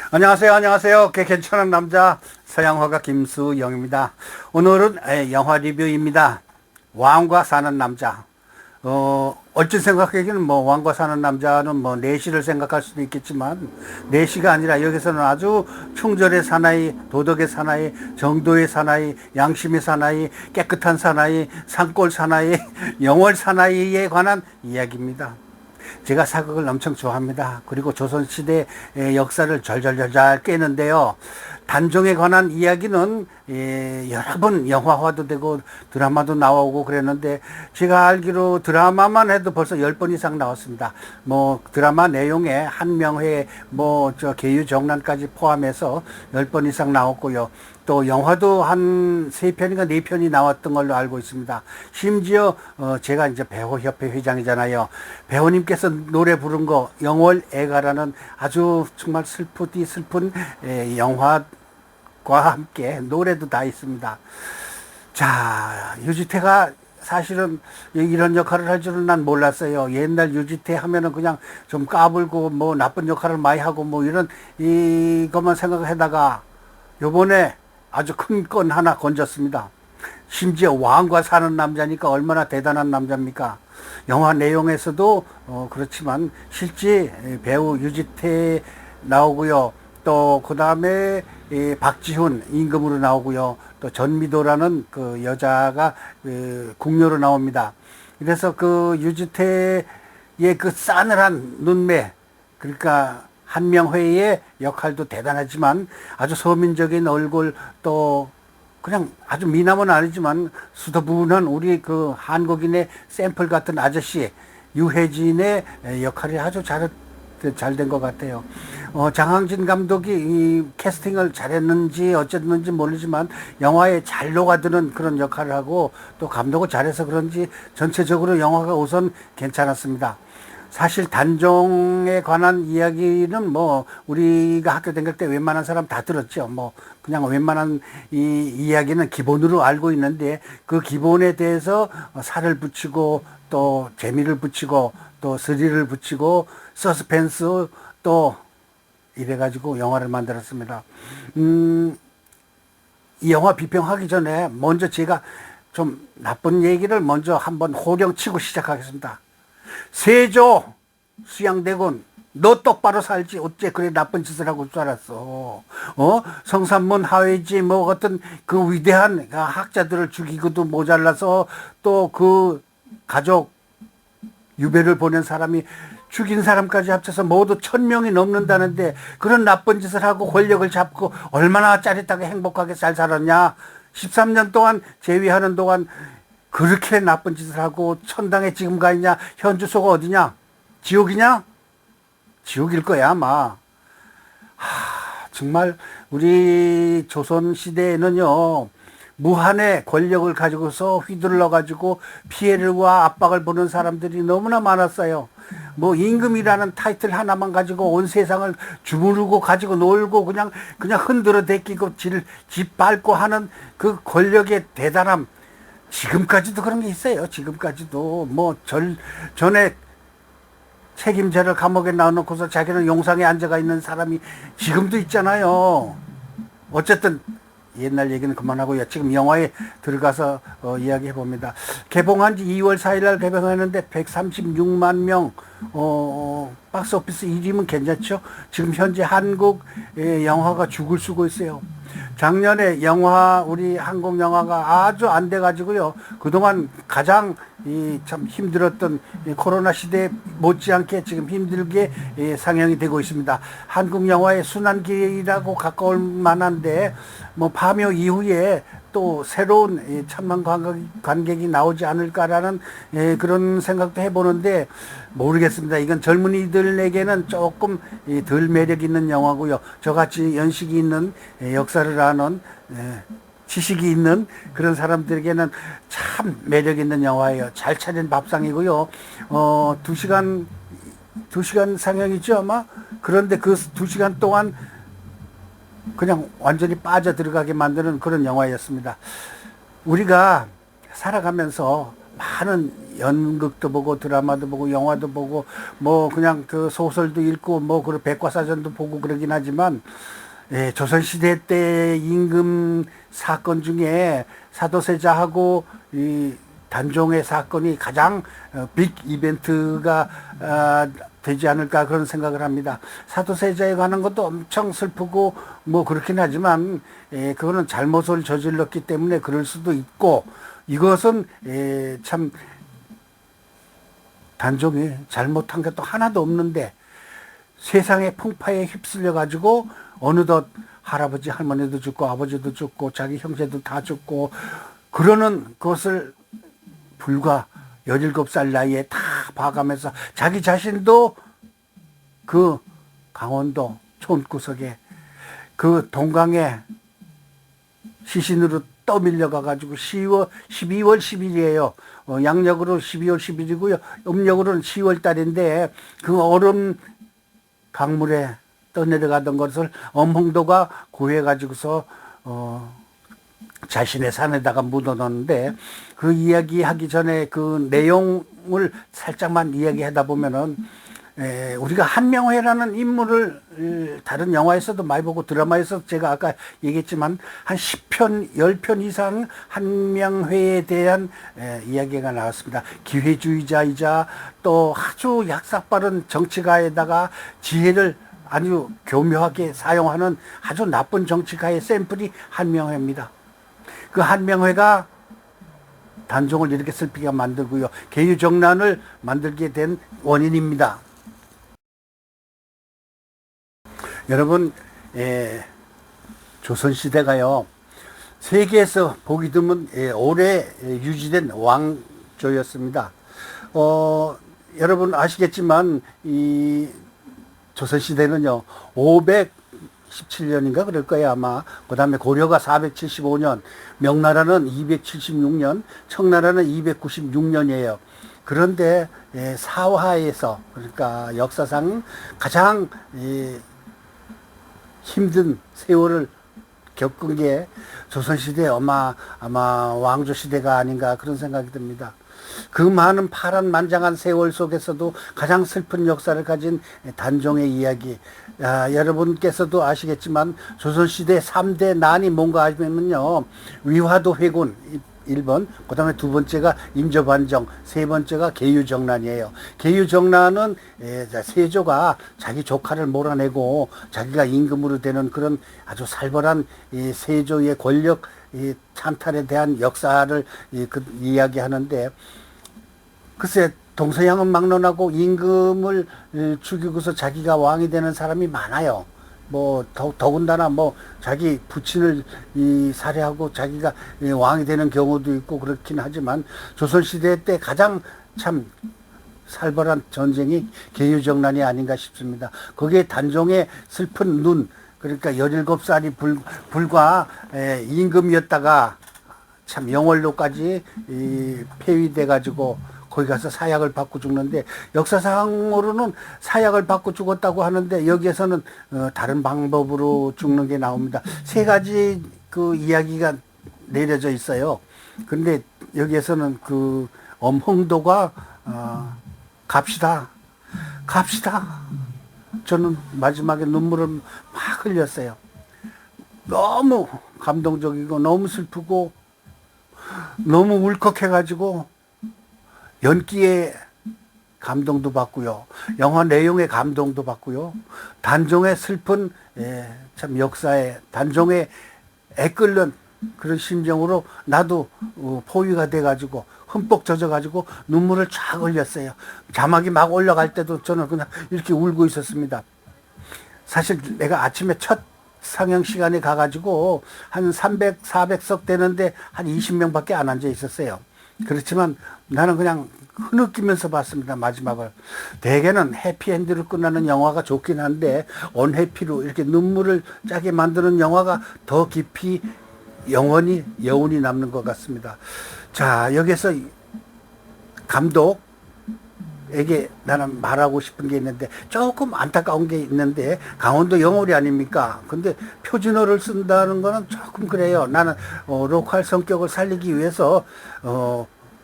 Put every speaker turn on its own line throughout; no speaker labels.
안녕하세요, 안녕하세요. 괜찮은 남자 서양화가 김수영입니다. 오늘은 영화 리뷰입니다. 왕과 사는 남자. 얼핏 생각하기에는 왕과 사는 남자는 내시를 생각할 수도 있겠지만, 내시가 아니라 여기서는 아주 충절의 사나이, 도덕의 사나이, 정도의 사나이, 양심의 사나이, 깨끗한 사나이, 산골 사나이, 영월 사나이에 관한 이야기입니다. 제가 사극을 엄청 좋아합니다. 그리고 조선시대 역사를 절절절절 꿰는데요. 단종에 관한 이야기는 여러 번 영화화도 되고 드라마도 나오고 그랬는데, 제가 알기로 드라마만 해도 벌써 10번 이상 나왔습니다. 드라마 내용에 한명회 계유정난까지 포함해서 10번 이상 나왔고요. 또 영화도 한 3편인가 4편이 나왔던 걸로 알고 있습니다. 심지어 제가 이제 배우협회 회장이잖아요. 배우님께서 노래 부른 거 영월애가라는 아주 정말 슬프디 슬픈 영화과 함께 노래도 다 있습니다. 자, 유지태가 사실은 이런 역할을 할 줄은 난 몰랐어요. 옛날 유지태 하면은 그냥 좀 까불고 나쁜 역할을 많이 하고 이런 이것만 생각하다가 요번에 아주 큰 건 하나 건졌습니다. 심지어 왕과 사는 남자니까 얼마나 대단한 남자입니까? 영화 내용에서도 그렇지만 실제 배우 유지태 나오고요. 또 그 다음에 박지훈 임금으로 나오고요. 또 전미도라는 그 여자가 궁녀로 나옵니다. 그래서 그 유지태의 그 싸늘한 눈매, 그러니까 한명회의 역할도 대단하지만 아주 서민적인 얼굴, 또 그냥 아주 미남은 아니지만 수더분한 우리 그 한국인의 샘플 같은 아저씨 유해진의 역할이 아주 잘 된 것 같아요. 장항진 감독이 이 캐스팅을 잘했는지 어쨌는지 모르지만 영화에 잘 녹아드는 그런 역할을 하고, 또 감독을 잘해서 그런지 전체적으로 영화가 우선 괜찮았습니다. 사실 단종에 관한 이야기는 우리가 학교 다닐 때 웬만한 사람 다 들었죠. 그냥 웬만한 이 이야기는 기본으로 알고 있는데, 그 기본에 대해서 살을 붙이고 또 재미를 붙이고 또 스릴을 붙이고 서스펜스 또 이래가지고 영화를 만들었습니다. 이 영화 비평하기 전에 먼저 제가 좀 나쁜 얘기를 먼저 한번 호령치고 시작하겠습니다. 세조 수양대군, 너 똑바로 살지 어째 그래 나쁜 짓을 하고 줄 알았어. 성산문 하회지 어떤 그 위대한 학자들을 죽이고도 모자라서 또 그 가족 유배를 보낸 사람이 죽인 사람까지 합쳐서 모두 1000명이 넘는다는데, 그런 나쁜 짓을 하고 권력을 잡고 얼마나 짜릿하게 행복하게 잘 살았냐. 13년 동안 재위하는 동안 그렇게 나쁜 짓을 하고 천당에 지금 가 있냐. 현 주소가 어디냐? 지옥이냐? 지옥일 거야 아마. 정말 우리 조선시대에는요, 무한의 권력을 가지고서 휘둘러 가지고 피해와 압박을 보는 사람들이 너무나 많았어요. 임금이라는 타이틀 하나만 가지고 온 세상을 주무르고 가지고 놀고 그냥 흔들어 대끼고 집 밟고 하는 그 권력의 대단함, 지금까지도 그런 게 있어요. 지금까지도 전에 책임자를 감옥에 넣어놓고서 자기는 용상에 앉아가 있는 사람이 지금도 있잖아요. 어쨌든 옛날 얘기는 그만하고요. 지금 영화에 들어가서 이야기해 봅니다. 개봉한 지 2월 4일 날 개봉했는데 136만 명, 박스오피스 1위면 괜찮죠? 지금 현재 한국 영화가 죽을 쓰고 있어요. 작년에 우리 한국 영화가 아주 안 돼가지고요. 그동안 가장 참 힘들었던 코로나 시대 못지않게 지금 힘들게 상영이 되고 있습니다. 한국 영화의 순환기라고 가까울 만한데, 파묘 이후에 또 새로운 천만 관객이 나오지 않을까라는 그런 생각도 해보는데, 모르겠습니다. 이건 젊은이들에게는 조금 덜 매력 있는 영화고요. 저같이 연식이 있는, 역사를 아는, 지식이 있는 그런 사람들에게는 참 매력 있는 영화예요. 잘 차린 밥상이고요. 2시간 상영이죠 아마. 그런데 그 2시간 동안 그냥 완전히 빠져 들어가게 만드는 그런 영화였습니다. 우리가 살아가면서 많은 연극도 보고 드라마도 보고 영화도 보고 뭐 그냥 그 소설도 읽고 뭐 그 백과사전도 보고 그러긴 하지만 조선시대 때 임금 사건 중에 사도세자하고 이 단종의 사건이 가장 빅 이벤트가 되지 않을까 그런 생각을 합니다. 사도세자에 관한 것도 엄청 슬프고 뭐 그렇긴 하지만 그거는 잘못을 저질렀기 때문에 그럴 수도 있고 이것은 참 단종이 잘못한 것도 하나도 없는데 세상의 풍파에 휩쓸려 가지고 어느덧 할아버지 할머니도 죽고 아버지도 죽고 자기 형제도 다 죽고 그러는 것을 불과 17살 나이에 다 봐가면서 자기 자신도 그 강원도 촌구석에 그 동강에 시신으로 떠밀려 가가지고 12월 10일이에요. 양력으로 12월 10일이고요. 음력으로는 10월 달인데 그 얼음 강물에 떠내려가던 것을 엄홍도가 구해가지고서 자신의 산에다가 묻어놓는데 그 이야기하기 전에 그 내용을 살짝만 이야기하다 보면은 우리가 한명회라는 인물을 다른 영화에서도 많이 보고 드라마에서 제가 아까 얘기했지만 한 10편, 10편 이상 한명회에 대한 이야기가 나왔습니다. 기회주의자이자 또 아주 약삭빠른 정치가에다가 지혜를 아주 교묘하게 사용하는 아주 나쁜 정치가의 샘플이 한명회입니다. 그 한명회가 단종을 이렇게 슬피게 만들고요. 계유정난을 만들게 된 원인입니다. 여러분, 조선시대가요, 세계에서 보기 드문 오래 유지된 왕조였습니다. 여러분 아시겠지만, 이 조선시대는요, 517년인가 그럴 거예요, 아마. 그 다음에 고려가 475년, 명나라는 276년, 청나라는 296년이에요. 그런데 사화에서, 그러니까 역사상 가장 힘든 세월을 겪은 게 조선시대 아마 왕조시대가 아닌가 그런 생각이 듭니다. 그 많은 파란만장한 세월 속에서도 가장 슬픈 역사를 가진 단종의 이야기. 여러분께서도 아시겠지만 조선시대 3대 난이 뭔가 하면요. 위화도 회군 1번, 그 다음에 두 번째가 인조반정, 세 번째가 계유정난이에요. 계유정난은 세조가 자기 조카를 몰아내고 자기가 임금으로 되는 그런 아주 살벌한 이 세조의 권력 이 찬탈에 대한 역사를 이야기하는데 글쎄 동서양은 막론하고 임금을 죽이고서 자기가 왕이 되는 사람이 많아요. 뭐 더군다나 뭐 자기 부친을 살해하고 자기가 왕이 되는 경우도 있고 그렇긴 하지만 조선시대 때 가장 참 살벌한 전쟁이 계유정난이 아닌가 싶습니다. 거기에 단종의 슬픈 눈, 그러니까 17살이 불과 임금이었다가 참 영월로까지 폐위돼 가지고 거기 가서 사약을 받고 죽는데 역사상으로는 사약을 받고 죽었다고 하는데 여기에서는 다른 방법으로 죽는 게 나옵니다. 세 가지 그 이야기가 내려져 있어요. 근데 여기에서는 그 엄흥도가 갑시다. 저는 마지막에 눈물을 막 흘렸어요. 너무 감동적이고 너무 슬프고 너무 울컥해가지고 연기에 감동도 받고요. 영화 내용의 감동도 받고요. 단종의 슬픈 참 역사에 단종의 애끓는 그런 심정으로 나도 포위가 돼가지고 흠뻑 젖어가지고 눈물을 쫙 흘렸어요. 자막이 막 올라갈 때도 저는 그냥 이렇게 울고 있었습니다. 사실 내가 아침에 첫 상영 시간에 가가지고 한 300, 400석 되는데 한 20명밖에 안 앉아 있었어요. 그렇지만 나는 그냥 흐느끼면서 봤습니다. 마지막을. 대개는 해피엔드로 끝나는 영화가 좋긴 한데 언해피로 이렇게 눈물을 짜게 만드는 영화가 더 깊이 여운이 남는 것 같습니다. 자, 여기서 감독에게 나는 말하고 싶은 게 있는데 조금 안타까운 게 있는데 강원도 영월이 아닙니까? 근데 표준어를 쓴다는 거는 조금 그래요. 나는 로컬 성격을 살리기 위해서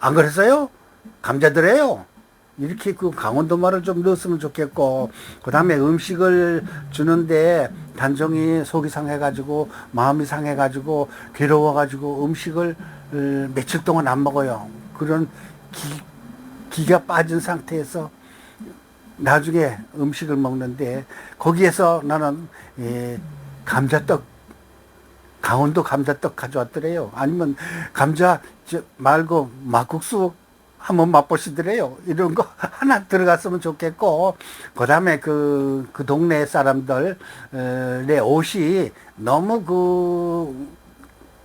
안 그랬어요? 감자들에요. 이렇게 그 강원도 말을 좀 넣었으면 좋겠고, 그 다음에 음식을 주는데 단정히 속이 상해가지고, 마음이 상해가지고, 괴로워가지고 음식을 며칠 동안 안 먹어요. 그런 기가 빠진 상태에서 나중에 음식을 먹는데, 거기에서 나는 감자떡, 강원도 감자떡 가져왔더래요. 아니면 감자 말고 막국수 한번 맛보시더래요. 이런 거 하나 들어갔으면 좋겠고, 그 다음에 그 동네 사람들의 옷이 너무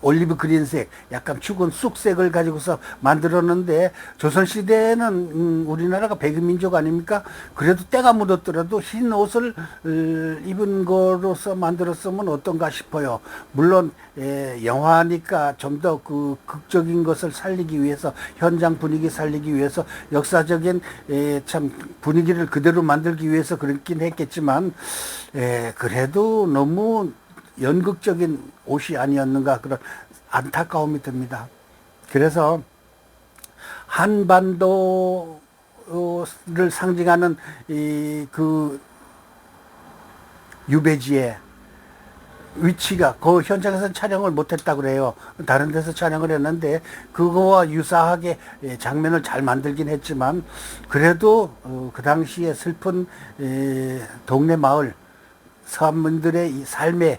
올리브 그린색, 약간 죽은 쑥색을 가지고서 만들었는데, 조선시대에는 우리나라가 백인민족 아닙니까? 그래도 때가 묻었더라도 흰 옷을 입은 거로서 만들었으면 어떤가 싶어요. 물론 영화니까 좀 더 그 극적인 것을 살리기 위해서, 현장 분위기 살리기 위해서, 역사적인 참 분위기를 그대로 만들기 위해서 그렇긴 했겠지만, 그래도 너무 연극적인 옷이 아니었는가, 그런 안타까움이 듭니다. 그래서 한반도를 상징하는 그 유배지의 위치가 그 현장에서 촬영을 못했다고 그래요. 다른 데서 촬영을 했는데 그거와 유사하게 장면을 잘 만들긴 했지만, 그래도 그 당시에 슬픈 동네 마을 서민들의 이 삶의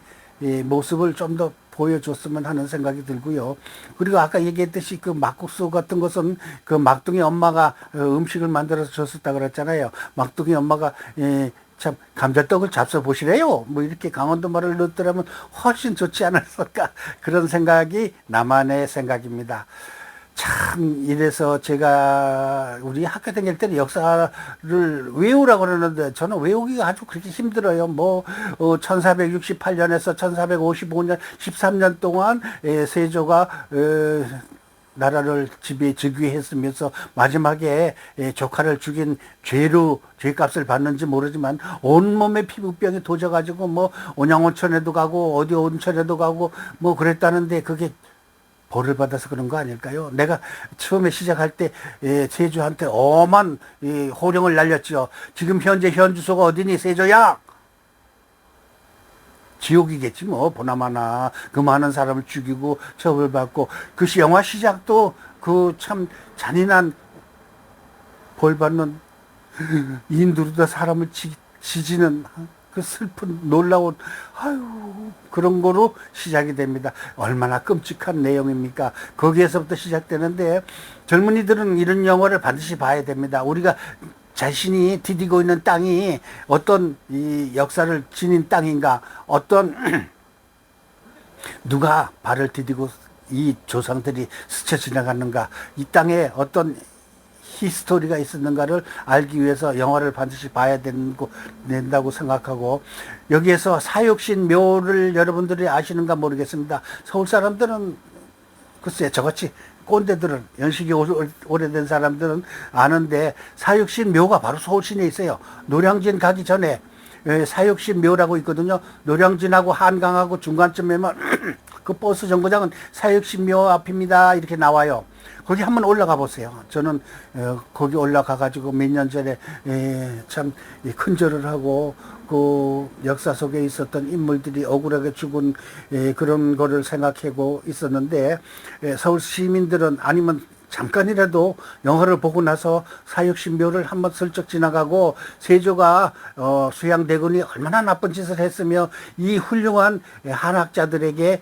모습을 좀 더 보여줬으면 하는 생각이 들고요. 그리고 아까 얘기했듯이 그 막국수 같은 것은 그 막둥이 엄마가 음식을 만들어서 줬었다 그랬잖아요. 막둥이 엄마가 참 감자떡을 잡숴 보시래요. 뭐 이렇게 강원도 말을 넣었더라면 훨씬 좋지 않았을까, 그런 생각이 나만의 생각입니다. 참, 이래서 제가 우리 학교 다닐 때는 역사를 외우라고 그러는데 저는 외우기가 아주 그렇게 힘들어요. 뭐 1468년에서 1455년 13년 동안 세조가 나라를 즉위했으면서 마지막에 조카를 죽인 죄로 죄값을 받는지 모르지만 온몸에 피부병이 도져가지고 뭐 온양온천에도 가고 어디 온천에도 가고 뭐 그랬다는데, 그게 벌을 받아서 그런 거 아닐까요? 내가 처음에 시작할 때 세조한테 엄한 호령을 날렸죠. 지금 현재 현 주소가 어디니 세조야? 지옥이겠지 뭐, 보나마나 그 많은 사람을 죽이고 처벌받고. 그 영화 시작도 그 참 잔인한 벌 받는 인두르다 사람을 지지는 그 슬픈 놀라운, 아유, 그런 거로 시작이 됩니다. 얼마나 끔찍한 내용입니까? 거기에서부터 시작되는데, 젊은이들은 이런 영화를 반드시 봐야 됩니다. 우리가 자신이 디디고 있는 땅이 어떤 이 역사를 지닌 땅인가, 어떤 누가 발을 디디고 이 조상들이 스쳐 지나갔는가, 이 땅에 어떤 히스토리가 있었는가를 알기 위해서 영화를 반드시 봐야 된다고 생각하고, 여기에서 사육신 묘를 여러분들이 아시는가 모르겠습니다. 서울 사람들은 글쎄 저같이 꼰대들은, 연식이 오래된 사람들은 아는데, 사육신 묘가 바로 서울 시내에 있어요. 노량진 가기 전에 사육신 묘라고 있거든요. 노량진하고 한강하고 중간쯤에만 그 버스 정거장은 사육신 묘 앞입니다 이렇게 나와요. 거기 한번 올라가 보세요. 저는 거기 올라가 가지고 몇 년 전에 참 큰절을 하고 그 역사 속에 있었던 인물들이 억울하게 죽은 그런 거를 생각하고 있었는데, 서울 시민들은 아니면 잠깐이라도 영화를 보고 나서 사육신묘를 한번 슬쩍 지나가고, 세조가 수양대군이 얼마나 나쁜 짓을 했으며 이 훌륭한 한학자들에게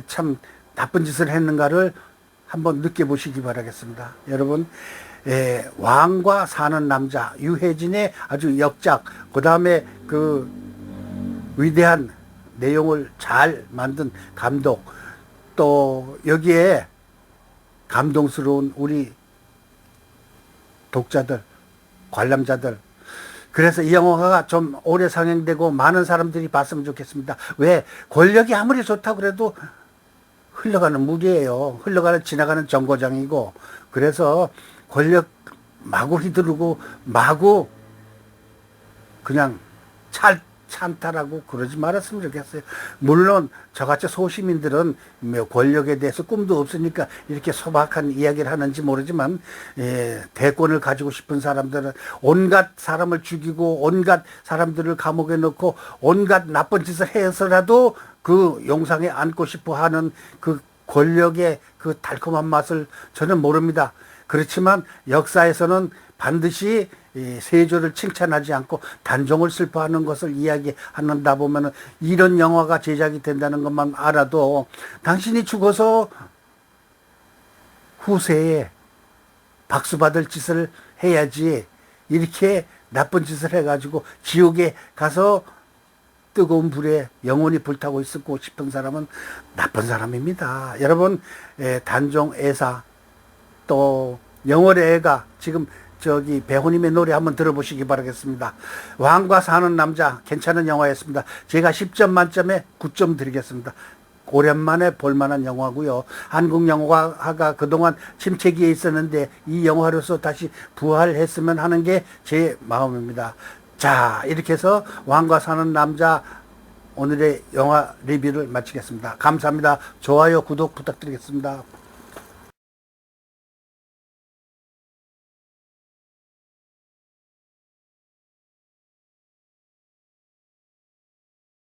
참 나쁜 짓을 했는가를 한번 느껴보시기 바라겠습니다. 여러분, 왕과 사는 남자, 유해진의 아주 역작, 그 다음에 그 위대한 내용을 잘 만든 감독, 또 여기에 감동스러운 우리 독자들, 관람자들. 그래서 이 영화가 좀 오래 상영되고 많은 사람들이 봤으면 좋겠습니다. 왜? 권력이 아무리 좋다고 그래도 흘러가는 물이에요. 흘러가는, 지나가는 정거장이고. 그래서 권력 마구 휘두르고 마구 그냥 찬탈하고 그러지 말았으면 좋겠어요. 물론 저같이 소시민들은 뭐 권력에 대해서 꿈도 없으니까 이렇게 소박한 이야기를 하는지 모르지만 대권을 가지고 싶은 사람들은 온갖 사람을 죽이고 온갖 사람들을 감옥에 넣고 온갖 나쁜 짓을 해서라도 그 용상에 앉고 싶어 하는 그 권력의 그 달콤한 맛을 저는 모릅니다. 그렇지만 역사에서는 반드시 세조를 칭찬하지 않고 단종을 슬퍼하는 것을 이야기하는다 보면은 이런 영화가 제작이 된다는 것만 알아도 당신이 죽어서 후세에 박수 받을 짓을 해야지 이렇게 나쁜 짓을 해가지고 지옥에 가서 뜨거운 불에 영원히 불타고 있고 싶은 사람은 나쁜 사람입니다. 여러분, 단종 애사 또 영월의 애가 지금 저기 배우님의 노래 한번 들어보시기 바라겠습니다. 왕과 사는 남자 괜찮은 영화였습니다. 제가 10점 만점에 9점 드리겠습니다. 오랜만에 볼만한 영화고요. 한국 영화가 그동안 침체기에 있었는데 이 영화로서 다시 부활했으면 하는 게 제 마음입니다. 자, 이렇게 해서 왕과 사는 남자 오늘의 영화 리뷰를 마치겠습니다. 감사합니다. 좋아요, 구독 부탁드리겠습니다.